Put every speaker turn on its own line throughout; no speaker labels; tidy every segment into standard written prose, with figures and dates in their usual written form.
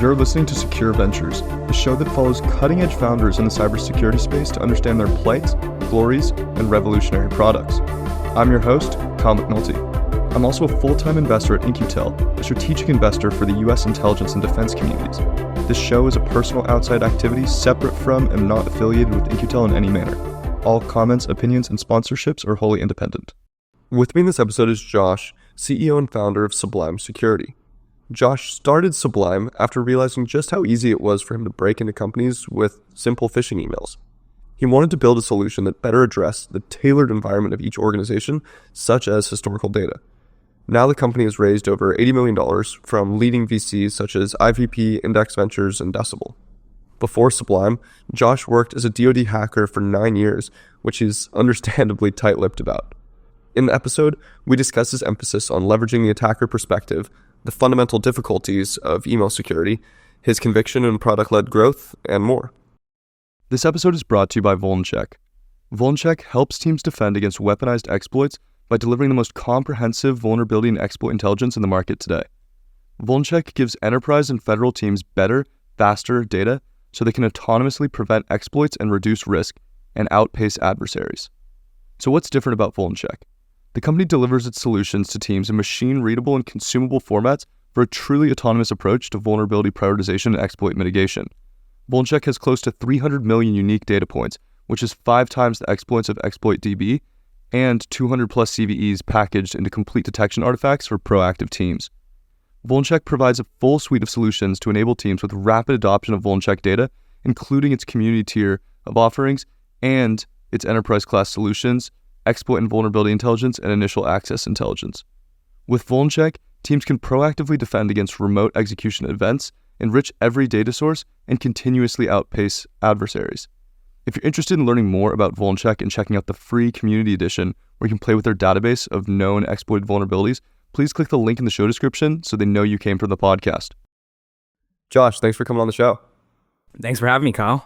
You're listening to Secure Ventures, a show that follows cutting-edge founders in the cybersecurity space to understand their plights, glories, and revolutionary products. I'm your host, Kyle McNulty. I'm also a full-time investor at In-Q-Tel, a strategic investor for the U.S. intelligence and defense communities. This show is a personal outside activity separate from and not affiliated with In-Q-Tel in any manner. All comments, opinions, and sponsorships are wholly independent. With me in this episode is Josh, CEO and founder of Sublime Security. Josh started Sublime after realizing just how easy it was for him to break into companies with simple phishing emails. He wanted to build a solution that better addressed the tailored environment of each organization, such as historical data. Now the company has raised over $80 million from leading VCs such as IVP, Index Ventures, and Decibel. Before Sublime, Josh worked as a DoD hacker for 9 years, which he's understandably tight-lipped about. In the episode, we discuss his emphasis on leveraging the attacker perspective, the fundamental difficulties of email security, his conviction in product-led growth, and more. This episode is brought to you by VulnCheck. VulnCheck helps teams defend against weaponized exploits by delivering the most comprehensive vulnerability and exploit intelligence in the market today. VulnCheck gives enterprise and federal teams better, faster data so they can autonomously prevent exploits and reduce risk and outpace adversaries. So what's different about VulnCheck? The company delivers its solutions to teams in machine-readable and consumable formats for a truly autonomous approach to vulnerability prioritization and exploit mitigation. VulnCheck has close to 300 million unique data points, which is 5 times the exploits of ExploitDB, and 200 plus CVEs packaged into complete detection artifacts for proactive teams. VulnCheck provides a full suite of solutions to enable teams with rapid adoption of VulnCheck data, including its community tier of offerings and its enterprise-class solutions, exploit and vulnerability intelligence, and initial access intelligence. With VulnCheck, teams can proactively defend against remote execution events, enrich every data source, and continuously outpace adversaries. If you're interested in learning more about VulnCheck and checking out the free community edition where you can play with their database of known exploited vulnerabilities, please click the link in the show description so they know you came from the podcast. Josh, thanks for coming on the show.
Thanks for having me, Kyle.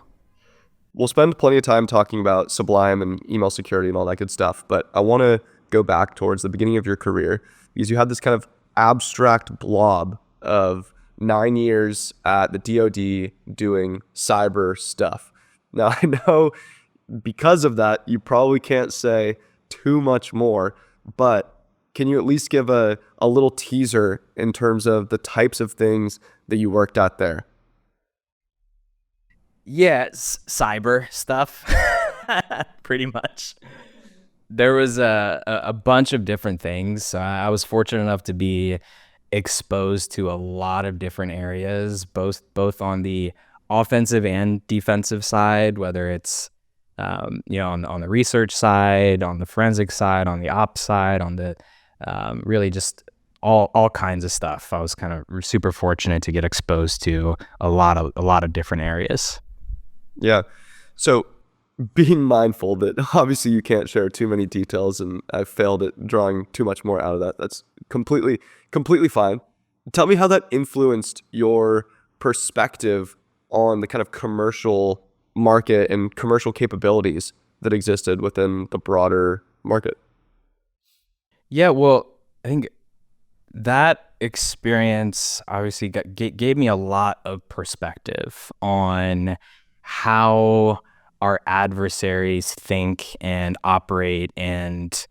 We'll spend plenty of time talking about Sublime and email security and all that good stuff, but I want to go back towards the beginning of your career because you had this kind of abstract blob of 9 years at the DoD doing cyber stuff. Now, I know because of that, you probably can't say too much more, but can you at least give a little teaser in terms of the types of things that you worked at there?
Yeah, cyber stuff, pretty much. There was a bunch of different things. I was fortunate enough to be exposed to a lot of different areas, both on the offensive and defensive side, whether it's on the research side, on the forensic side, on the ops side, on the really just all kinds of stuff. I was kind of super fortunate to get exposed to a lot of different areas.
Yeah. So being mindful that obviously you can't share too many details, and I've failed at drawing too much more out of that. That's completely fine. Tell me how that influenced your perspective on the kind of commercial market and commercial capabilities that existed within the broader market.
Yeah, well, I think that experience obviously gave me a lot of perspective on how our adversaries think and operate and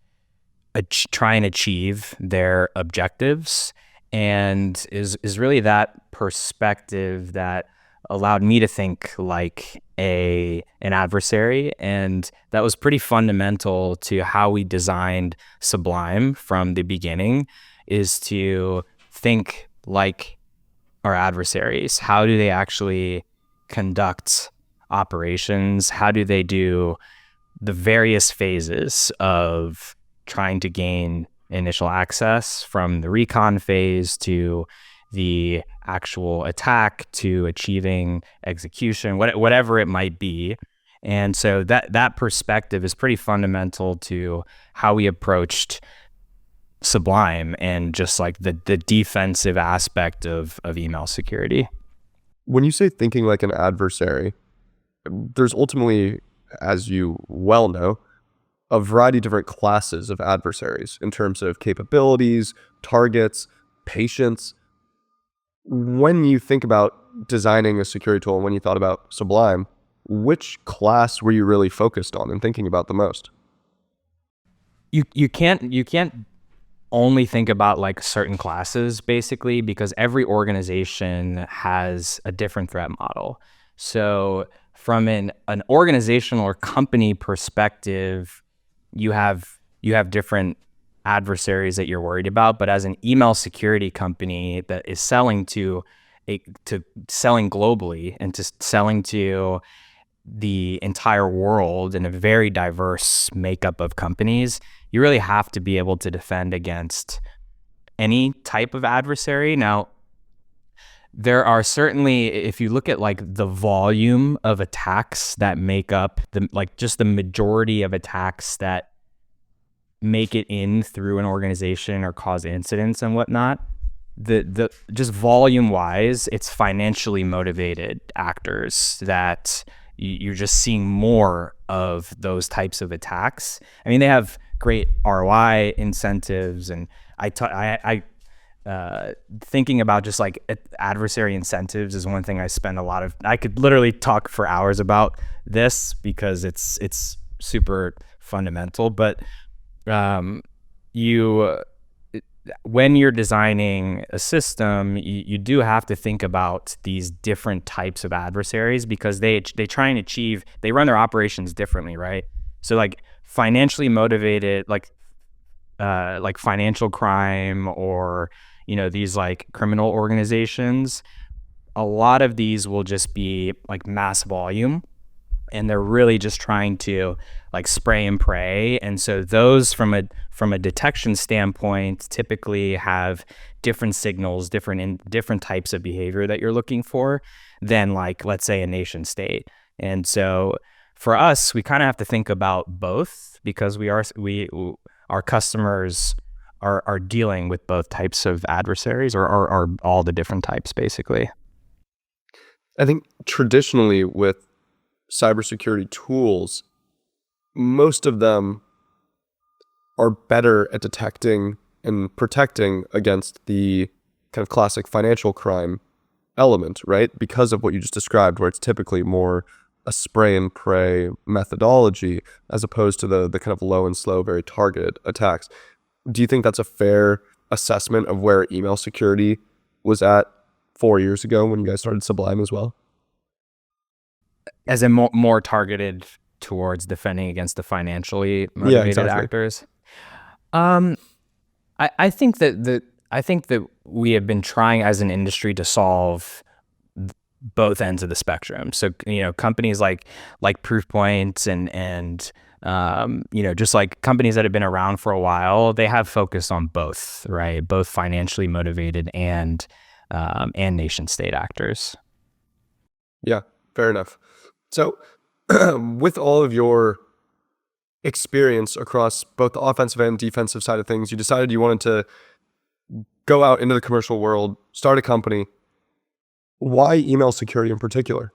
try and achieve their objectives, and is really that perspective that allowed me to think like an adversary, and that was pretty fundamental to how we designed Sublime from the beginning, is to think like our adversaries. How do they actually conduct operations? How do they do the various phases of trying to gain initial access, from the recon phase to the actual attack to achieving execution, whatever it might be. And so that perspective is pretty fundamental to how we approached Sublime and just like the defensive aspect of email security.
When you say thinking like an adversary, there's ultimately, as you well know, a variety of different classes of adversaries in terms of capabilities, targets, patience. When you think about designing a security tool, when you thought about Sublime, which class were you really focused on and thinking about the most?
You can't only think about like certain classes basically, because every organization has a different threat model. So from an organizational or company perspective, you have different adversaries that you're worried about. But as an email security company that is selling globally and to selling to the entire world in a very diverse makeup of companies, you really have to be able to defend against any type of adversary. Now, there are certainly, if you look at like the volume of attacks that make up just the majority of attacks that make it in through an organization or cause incidents and whatnot, the just volume wise, it's financially motivated actors that you're just seeing more of those types of attacks. I mean, they have great ROI incentives, and thinking about just like adversary incentives is one thing I spend a lot of. I could literally talk for hours about this because it's super fundamental. But you when you're designing a system, you do have to think about these different types of adversaries, because they try and achieve, they run their operations differently, right? So like financially motivated, like financial crime, or these like criminal organizations, a lot of these will just be like mass volume, and they're really just trying to like spray and pray. And so those from a detection standpoint typically have different signals, different types of behavior that you're looking for than like, let's say, a nation state. And so for us, we kind of have to think about both, because our customers are dealing with both types of adversaries, or all the different types basically.
I think traditionally with cybersecurity tools, most of them are better at detecting and protecting against the kind of classic financial crime element, right? Because of what you just described, where it's typically more a spray and pray methodology as opposed to the kind of low and slow, very targeted attacks. Do you think that's a fair assessment of where email security was at 4 years ago when you guys started Sublime as well?
As in more targeted towards defending against the financially
Yeah,
motivated
exactly.
actors. Um, I think that we have been trying as an industry to solve both ends of the spectrum. So companies like Proofpoint and just like companies that have been around for a while, they have focused on both, right? Both financially motivated and nation state actors.
Yeah, fair enough. So, with all of your experience across both the offensive and defensive side of things, you decided you wanted to go out into the commercial world, start a company. Why email security in particular?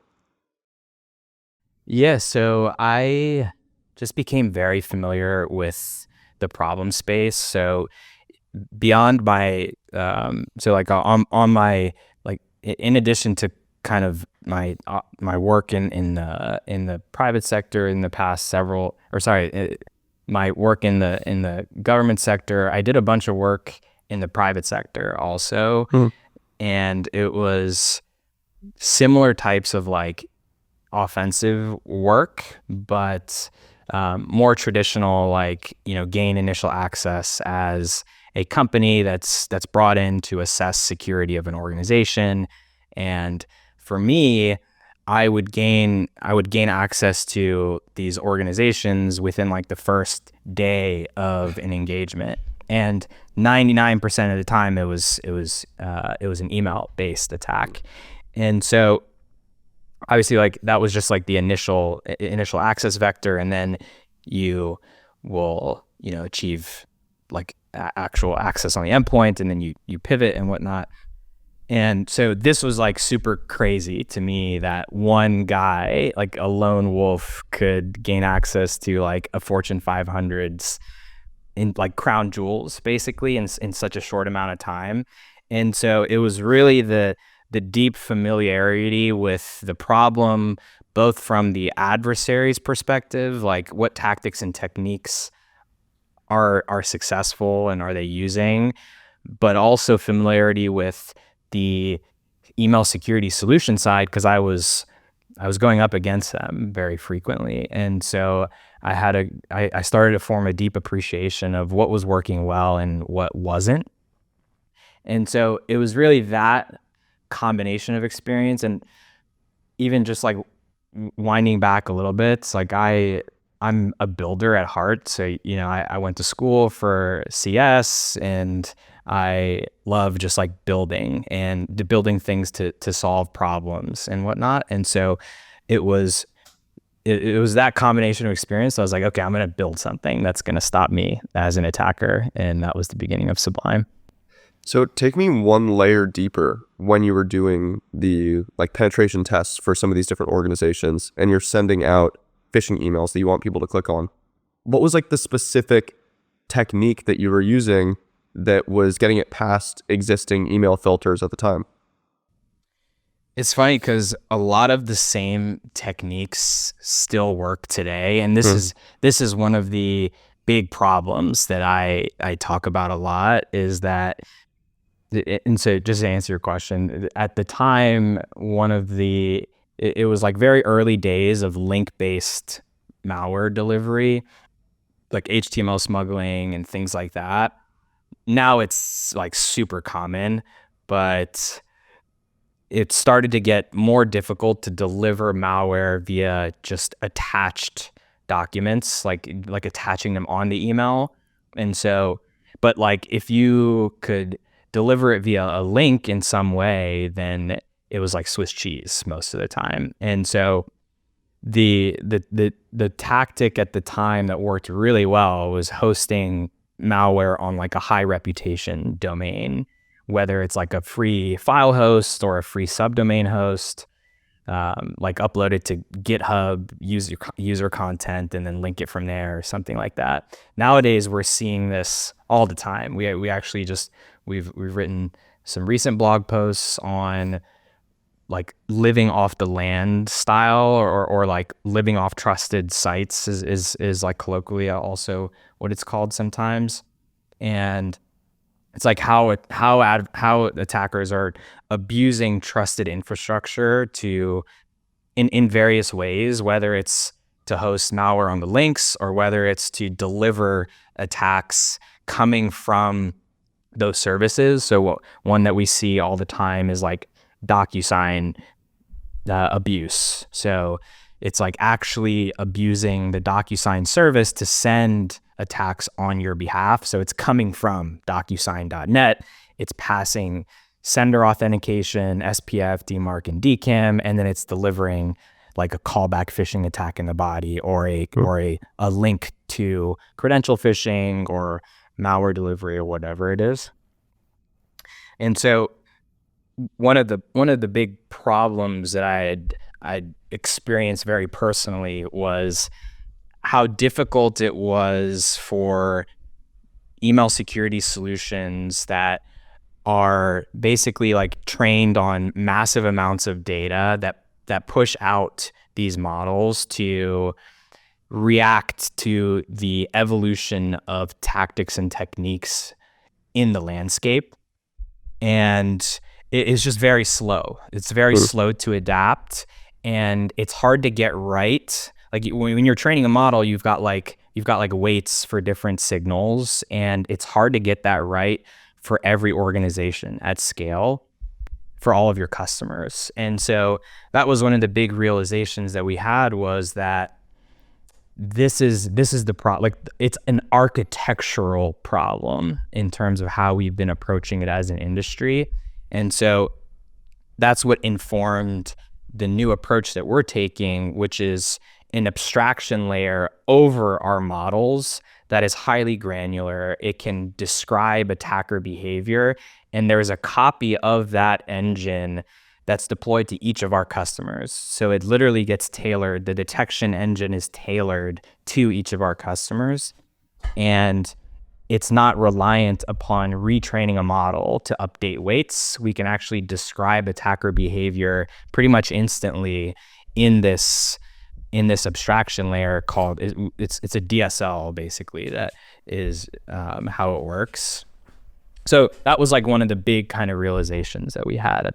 Yeah, so I just became very familiar with the problem space. So beyond my so like on my, like, in addition to kind of my work in the private sector in the past several, or sorry, my work in the government sector, I did a bunch of work in the private sector also. And it was similar types of like offensive work, but more traditional, like gain initial access as a company that's brought in to assess security of an organization. And for me, I would gain access to these organizations within like the first day of an engagement, and 99% of the time it was an email based attack. And so obviously, like, that was just like the initial access vector, and then you will achieve like actual access on the endpoint, and then you pivot and whatnot. And so this was like super crazy to me that one guy, like a lone wolf, could gain access to like a Fortune 500's in like crown jewels basically in such a short amount of time. And so it was really the deep familiarity with the problem, both from the adversary's perspective, like what tactics and techniques are successful and are they using, but also familiarity with the email security solution side, because I was going up against them very frequently. And so I started to form a deep appreciation of what was working well and what wasn't. And so it was really that combination of experience, and even just like winding back a little bit, it's like I'm a builder at heart. So, I went to school for CS, and I love just like building and building things to solve problems and whatnot. And so it was that combination of experience. I was like, okay, I'm going to build something that's going to stop me as an attacker. And that was the beginning of Sublime.
So take me one layer deeper when you were doing the penetration tests for some of these different organizations, and you're sending out phishing emails that you want people to click on. What was the specific technique that you were using that was getting it past existing email filters at the time?
It's funny because a lot of the same techniques still work today, and this is one of the big problems that I talk about a lot, is that. And so just to answer your question, at the time, it was very early days of link-based malware delivery, like HTML smuggling and things like that. Now it's super common, but it started to get more difficult to deliver malware via just attached documents, like attaching them on the email. And so, but if you could deliver it via a link in some way, then it was like Swiss cheese most of the time. And so the tactic at the time that worked really well was hosting malware on a high reputation domain, whether it's a free file host or a free subdomain host, upload it to GitHub, use your user content, and then link it from there or something like that. Nowadays, we're seeing this all the time. We actually we've written some recent blog posts on living off the land style, or living off trusted sites is colloquially also what it's called sometimes. And it's how attackers are abusing trusted infrastructure in various ways, whether it's to host malware on the links or whether it's to deliver attacks coming from those services. So one that we see all the time is DocuSign abuse. So it's actually abusing the DocuSign service to send attacks on your behalf. So it's coming from DocuSign.net. It's passing sender authentication, SPF, DMARC, and DKIM, and then it's delivering a callback phishing attack in the body, or a link to credential phishing or malware delivery or whatever it is. And so one of the big problems that I'd experienced very personally was how difficult it was for email security solutions that are basically trained on massive amounts of data that push out these models to react to the evolution of tactics and techniques in the landscape. And it is just very slow. It's very slow to adapt, and it's hard to get right. When you're training a model, you've got weights for different signals, and it's hard to get that right for every organization at scale for all of your customers. And so that was one of the big realizations that we had, was that this is the problem. It's an architectural problem in terms of how we've been approaching it as an industry. And so that's what informed the new approach that we're taking, which is an abstraction layer over our models that is highly granular. It can describe attacker behavior, and there's a copy of that engine that's deployed to each of our customers. So it literally gets tailored. The detection engine is tailored to each of our customers. And it's not reliant upon retraining a model to update weights. We can actually describe attacker behavior pretty much instantly in this abstraction layer called, it's a DSL basically, that is how it works. So that was like one of the big kind of realizations that we had.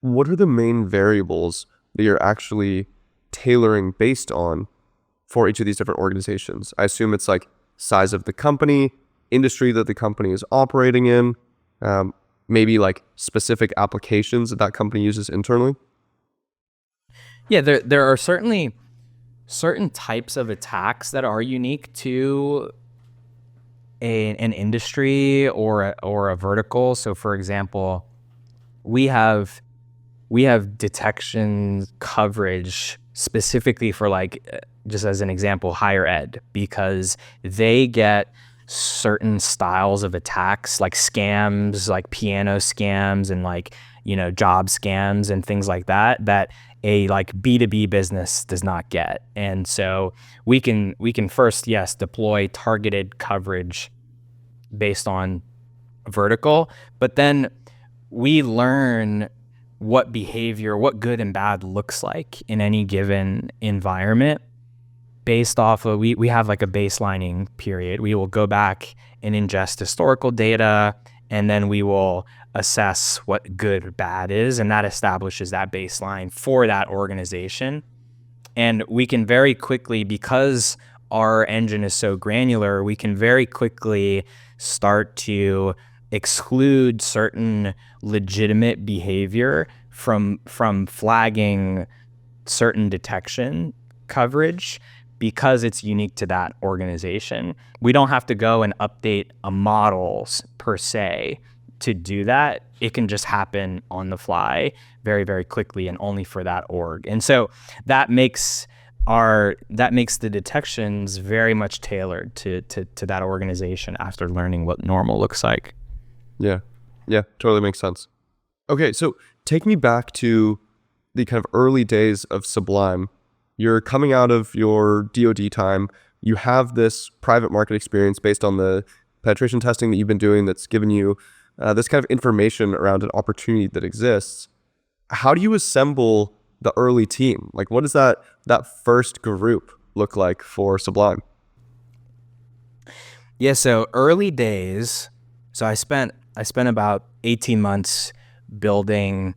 What are the main variables that you're actually tailoring based on for each of these different organizations? I assume it's like size of the company, industry that the company is operating in, maybe like specific applications that company uses internally.
Yeah, there are certainly certain types of attacks that are unique to an industry or a vertical. So for example, we have detection coverage specifically for, like, just as an example, higher ed, because they get certain styles of attacks, like scams, like piano scams and like, job scams and things like that, that a like B2B business does not get. And so we can first, yes, deploy targeted coverage based on vertical, but then we learn what behavior, what good and bad looks like in any given environment based off of, we have like a baselining period. We will go back and ingest historical data, and then we will assess what good or bad is, and that establishes that baseline for that organization. And we can very quickly, because our engine is so granular, we can very quickly start to exclude certain legitimate behavior from flagging certain detection coverage because it's unique to that organization. We don't have to go and update a model per se to do that. It can just happen on the fly very, very quickly and only for that org. And so that makes the detections very much tailored to that organization after learning what normal looks like.
Yeah, totally makes sense. Okay, so take me back to the kind of early days of Sublime. You're coming out of your DoD time. You have this private market experience based on the penetration testing that you've been doing that's given you this kind of information around an opportunity that exists. How do you assemble the early team? Like, what does that first group look like for Sublime?
Yeah, so early days, so I spent about 18 months building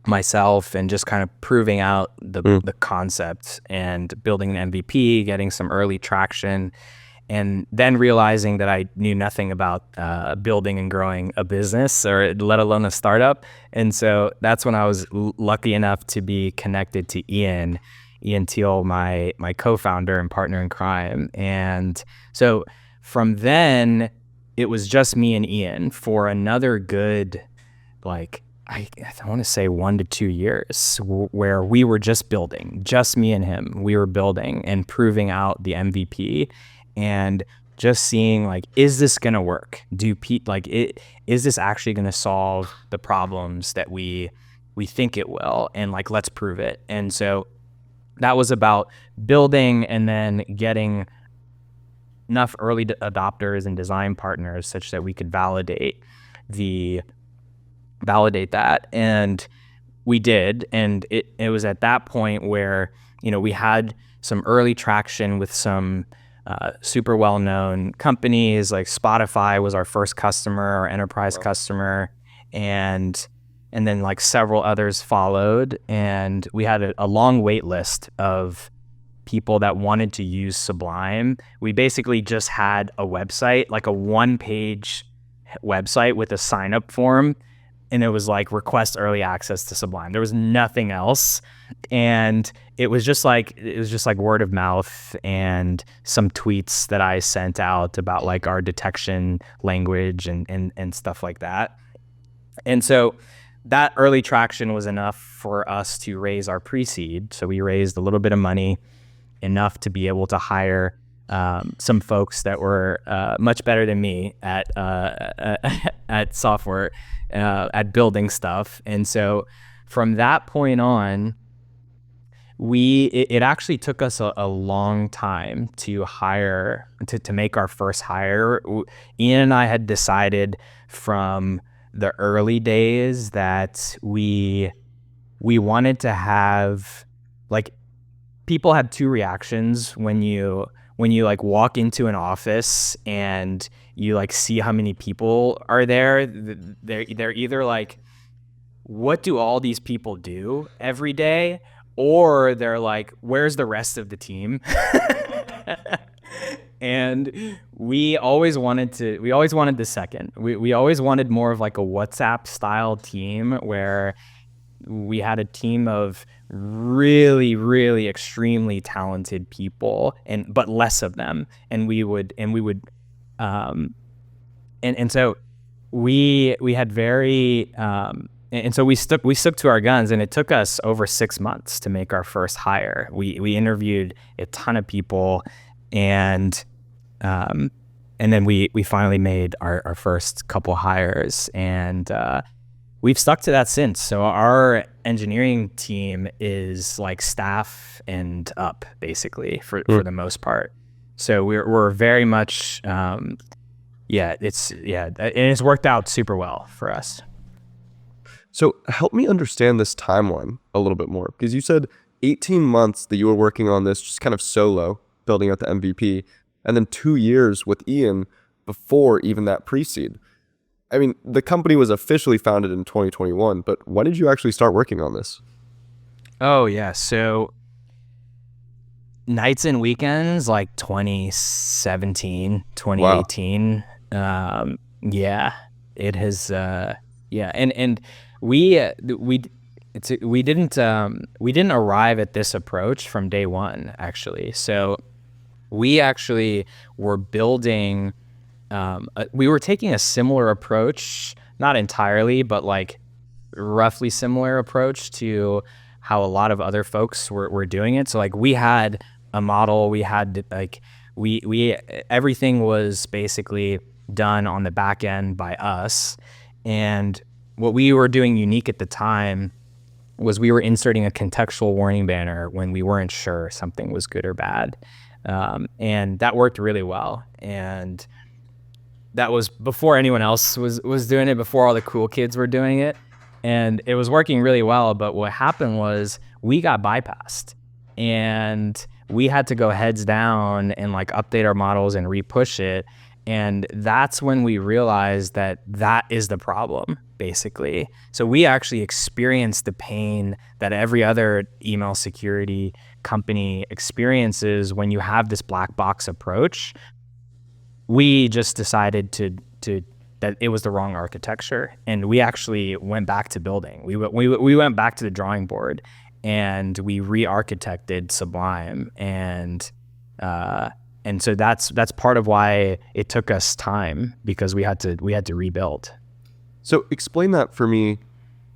myself and just kind of proving out the concept and building an MVP, getting some early traction, and then realizing that I knew nothing about building and growing a business, or let alone a startup. And so that's when I was lucky enough to be connected to Ian Teal, my co-founder and partner in crime. And so from then, it was just me and Ian for another good, like, I want to say 1 to 2 years, where we were just building, just me and him. We were building and proving out the MVP and just seeing, like, is this going to work? Is this actually going to solve the problems that we think it will? And like, let's prove it. And so that was about building and then getting enough early adopters and design partners such that we could validate that. And we did. And it was at that point where, we had some early traction with some super well-known companies. Like Spotify was our first customer, our enterprise customer. And then like several others followed. And we had a long wait list of people that wanted to use Sublime. We basically just had a website, like a 1-page website with a sign-up form, and it was like request early access to Sublime. There was nothing else, and it was just like word of mouth and some tweets that I sent out about like our detection language and stuff like that. And so that early traction was enough for us to raise our pre-seed. So we raised a little bit of money, enough to be able to hire some folks that were much better than me at software, at building stuff. And so from that point on, it actually took us a long time to hire, to make our first hire. Ian and I had decided from the early days that we wanted to have, like, people had two reactions when you like walk into an office and you like see how many people are there. They're either like, what do all these people do every day? Or they're like, where's the rest of the team? And we always wanted the second. We always wanted more of like a WhatsApp style team where we had a team of really, really extremely talented people, but less of them. And so we had very, and so we stuck to our guns, and it took us over 6 months to make our first hire. We interviewed a ton of people, and then we finally made our first couple hires, and we've stuck to that since. So our engineering team is like staff and up, basically, for the most part. So we're very much, and it's worked out super well for us.
So help me understand this timeline a little bit more, because you said 18 months that you were working on this just kind of solo, building out the MVP, and then 2 years with Ian before even that pre-seed. I mean, the company was officially founded in 2021, but when did you actually start working on this?
Oh, yeah. So nights and weekends, like 2017, 2018. Wow. Yeah, it has, And we didn't arrive at this approach from day one, actually. So we actually were building, we were taking a similar approach, not entirely, but like roughly similar approach to how a lot of other folks were doing it. So like we had a model, we had like, we everything was basically done on the back end by us. And what we were doing unique at the time was we were inserting a contextual warning banner when we weren't sure something was good or bad. And that worked really well. And that was before anyone else was doing it, before all the cool kids were doing it. And it was working really well. But what happened was we got bypassed, and we had to go heads down and like update our models and repush it. And that's when we realized that is the problem, basically. So we actually experienced the pain that every other email security company experiences when you have this black box approach. We just decided that it was the wrong architecture, and we actually went back to building. We went back to the drawing board, and we re-architected Sublime, and so that's part of why it took us time, because we had to rebuild.
So explain that for me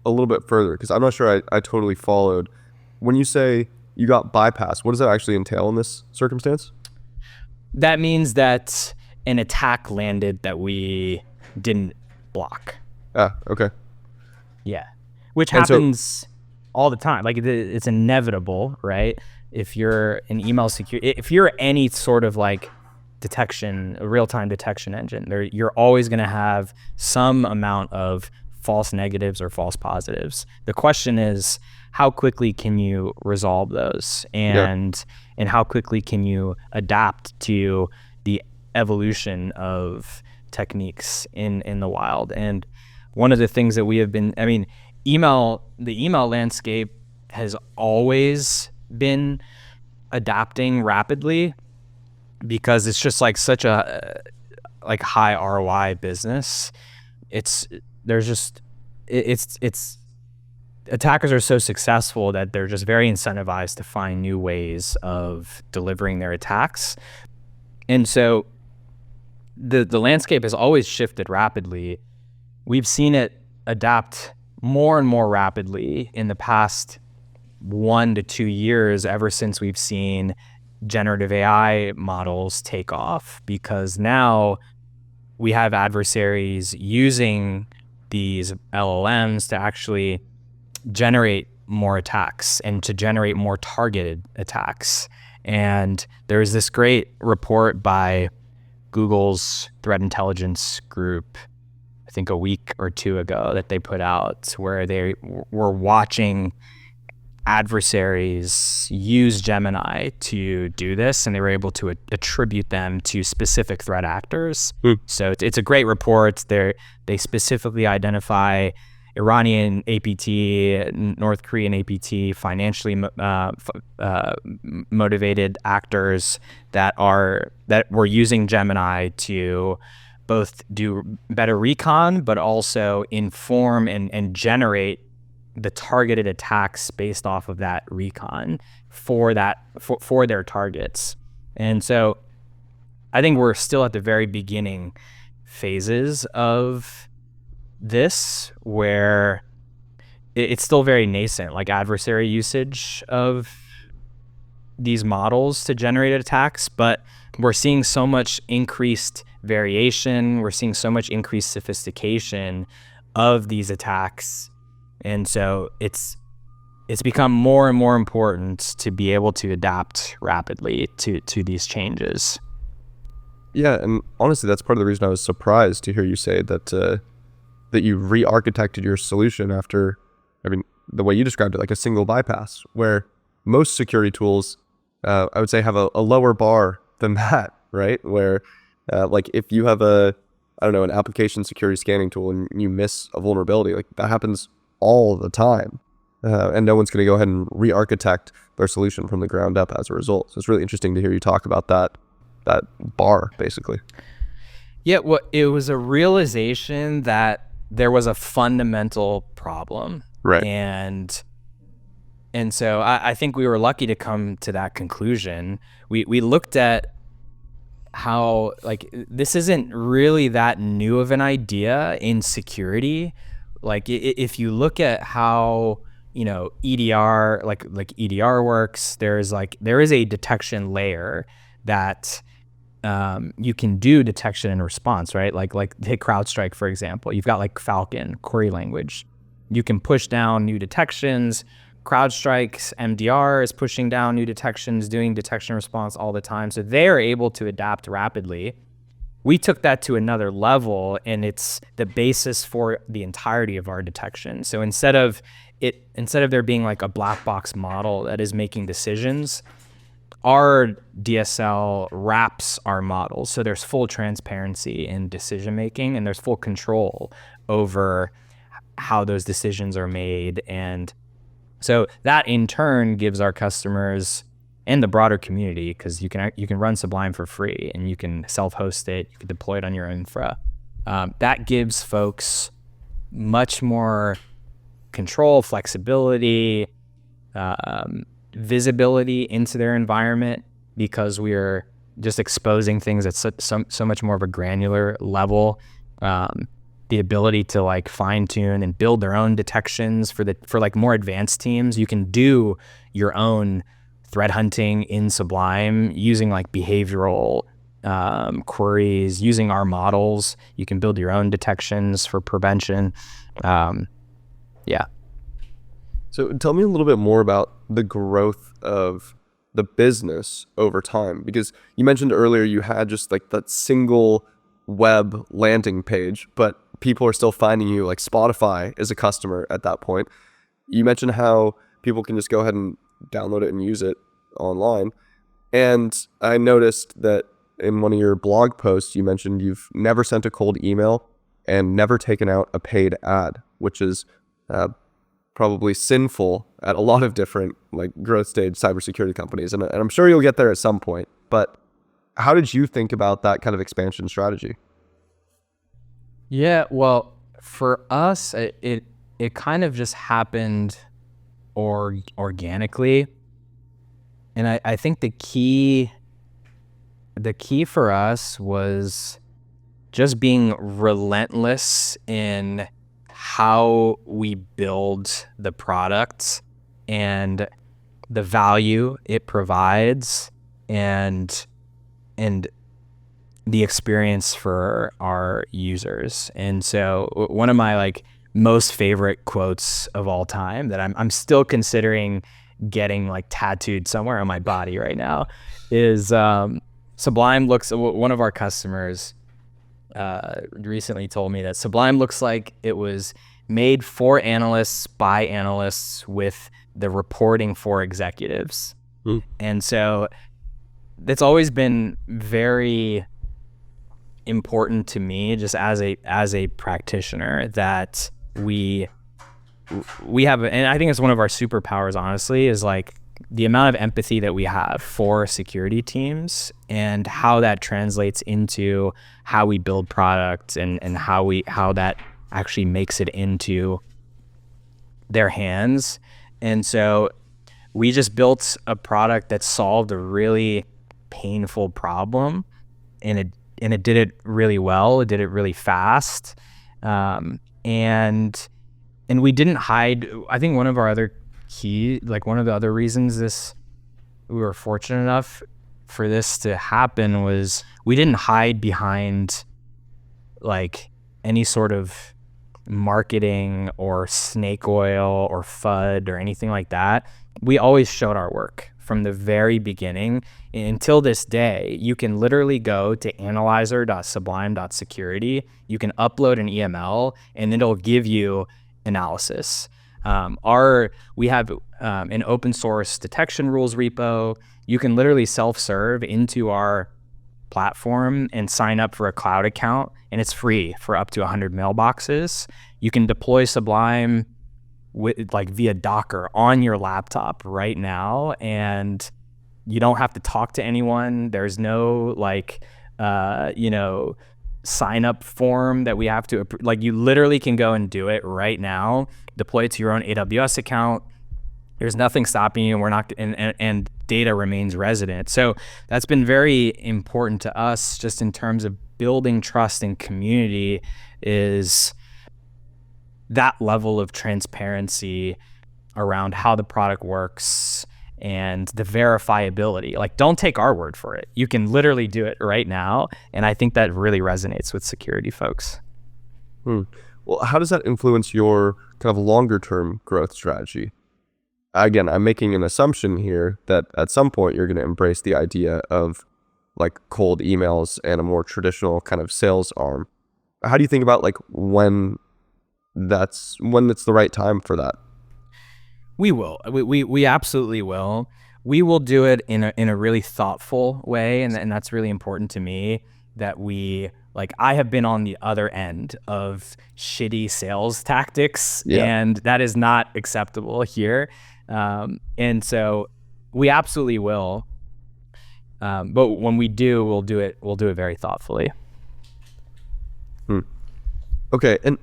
a little bit further, because I'm not sure I totally followed. When you say you got bypassed, what does that actually entail in this circumstance?
That means that an attack landed that we didn't block.
Ah, okay.
Yeah, which happens all the time. Like it's inevitable, right? If you're an email security, if you're any sort of like detection, a real-time detection engine, you're always going to have some amount of false negatives or false positives. The question is, how quickly can you resolve those, and how quickly can you adapt to the evolution of techniques in the wild? And one of the things that we have been, the email landscape has always been adapting rapidly, because it's just like such a like high ROI business. Attackers are so successful that they're just very incentivized to find new ways of delivering their attacks. And so the landscape has always shifted rapidly. We've seen it adapt more and more rapidly in the past 1 to 2 years, ever since we've seen generative AI models take off, because now we have adversaries using these LLMs to actually generate more attacks and to generate more targeted attacks. And there's this great report by Google's threat intelligence group, I think a week or two ago, that they put out, where they were watching adversaries use Gemini to do this, and they were able to attribute them to specific threat actors. So it's a great report. They specifically identify Iranian APT, North Korean APT, financially motivated actors that were using Gemini to both do better recon, but also inform and generate the targeted attacks based off of that recon for their targets. And so I think we're still at the very beginning phases of this, where it's still very nascent, like adversary usage of these models to generate attacks, but we're seeing so much increased variation, we're seeing so much increased sophistication of these attacks. And so it's become more and more important to be able to adapt rapidly to these changes.
Yeah, and honestly, that's part of the reason I was surprised to hear you say that that you re-architected your solution after, I mean, the way you described it, like a single bypass, where most security tools, I would say, have a lower bar than that, right? Where, like, if you have an application security scanning tool and you miss a vulnerability, like that happens all the time. And no one's going to go ahead and re-architect their solution from the ground up as a result. So it's really interesting to hear you talk about that bar, basically.
Yeah, well, it was a realization that there was a fundamental problem.
Right.
And so I think we were lucky to come to that conclusion. We looked at how, like, this isn't really that new of an idea in security. Like, if you look at how, EDR, like EDR works, there is a detection layer that you can do detection and response, right? Like hit CrowdStrike, for example. You've got like Falcon, query language. You can push down new detections. CrowdStrike's MDR is pushing down new detections, doing detection response all the time. So they're able to adapt rapidly. We took that to another level, and it's the basis for the entirety of our detection. So instead of there being like a black box model that is making decisions, our DSL wraps our models. So there's full transparency in decision making, and there's full control over how those decisions are made. And so that in turn gives our customers and the broader community, because you can run Sublime for free and you can self-host it, you can deploy it on your infra. That gives folks much more control, flexibility, visibility into their environment, because we're just exposing things at so much more of a granular level. The ability to like fine tune and build their own detections for like more advanced teams. You can do your own threat hunting in Sublime using like behavioral queries, using our models. You can build your own detections for prevention. Yeah.
So tell me a little bit more about the growth of the business over time, because you mentioned earlier you had just like that single web landing page, but people are still finding you, like Spotify is a customer at that point. You mentioned how people can just go ahead and download it and use it online. And I noticed that in one of your blog posts, you mentioned you've never sent a cold email and never taken out a paid ad, which is probably sinful at a lot of different like growth stage cybersecurity companies. And I'm sure you'll get there at some point, but how did you think about that kind of expansion strategy?
Yeah, well, for us, it kind of just happened organically. And I think the key for us was just being relentless in how we build the product and the value it provides and the experience for our users. And so one of my like most favorite quotes of all time that I'm still considering getting like tattooed somewhere on my body right now is Sublime looks, one of our customers recently told me that Sublime looks like it was made for analysts by analysts with the reporting for executives. And so that's always been very important to me, just as a practitioner, that we have, and I think it's one of our superpowers, honestly, is like the amount of empathy that we have for security teams and how that translates into how we build products and how that actually makes it into their hands. And so we just built a product that solved a really painful problem, and it did it really well. It did it really fast. And we didn't hide. I think one of the other reasons we were fortunate enough for this to happen was we didn't hide behind like any sort of marketing or snake oil or FUD or anything like that. We always showed our work from the very beginning. Until this day, you can literally go to analyzer.sublime.security. You can upload an EML and it'll give you analysis. We have an open source detection rules repo. You can literally self-serve into our platform and sign up for a cloud account, and it's free for up to 100 mailboxes. You can deploy Sublime via Docker on your laptop right now, and you don't have to talk to anyone. There's no sign up form that we have to you literally can go and do it right now, deploy it to your own AWS account. There's nothing stopping you, and we're not, and data remains resident. So that's been very important to us, just in terms of building trust and community, is that level of transparency around how the product works and the verifiability. Like, don't take our word for it. You can literally do it right now. And I think that really resonates with security folks.
Well, how does that influence your kind of longer term growth strategy? Again, I'm making an assumption here that at some point you're going to embrace the idea of like cold emails and a more traditional kind of sales arm. How do you think about like when it's the right time for that?
We will. We absolutely will. We will do it in a really thoughtful way, and that's really important to me. That I have been on the other end of shitty sales tactics, and that is not acceptable here. And so we absolutely will. But when we do, we'll do it very thoughtfully.
Okay, and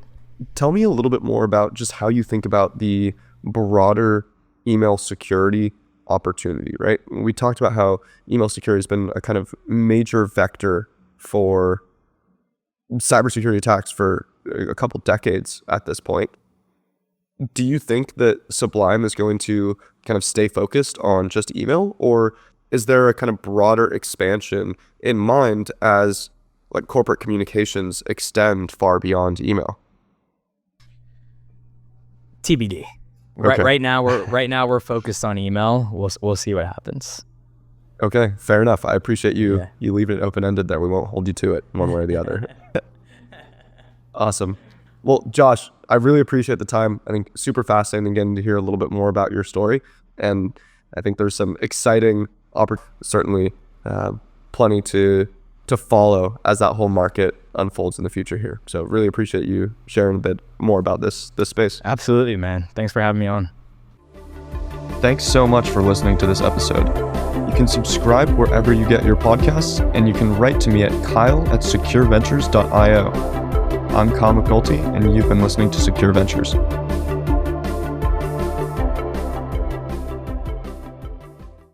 tell me a little bit more about just how you think about the broader email security opportunity, right? We talked about how email security has been a kind of major vector for cybersecurity attacks for a couple decades at this point. Do you think that Sublime is going to kind of stay focused on just email, or is there a kind of broader expansion in mind as like corporate communications extend far beyond email?
TBD.
Okay.
Right now we're focused on email. We'll see what happens.
Okay, fair enough. I appreciate you leaving it open-ended there. We won't hold you to it one way or the other. Awesome. Well, Josh, I really appreciate the time. I think super fascinating getting to hear a little bit more about your story. And I think there's some exciting certainly plenty to follow as that whole market unfolds in the future here. So really appreciate you sharing a bit more about this space.
Absolutely, man. Thanks for having me on.
Thanks so much for listening to this episode. You can subscribe wherever you get your podcasts, and you can write to me at kyle@secureventures.io. I'm Kyle McNulty, and you've been listening to Secure Ventures.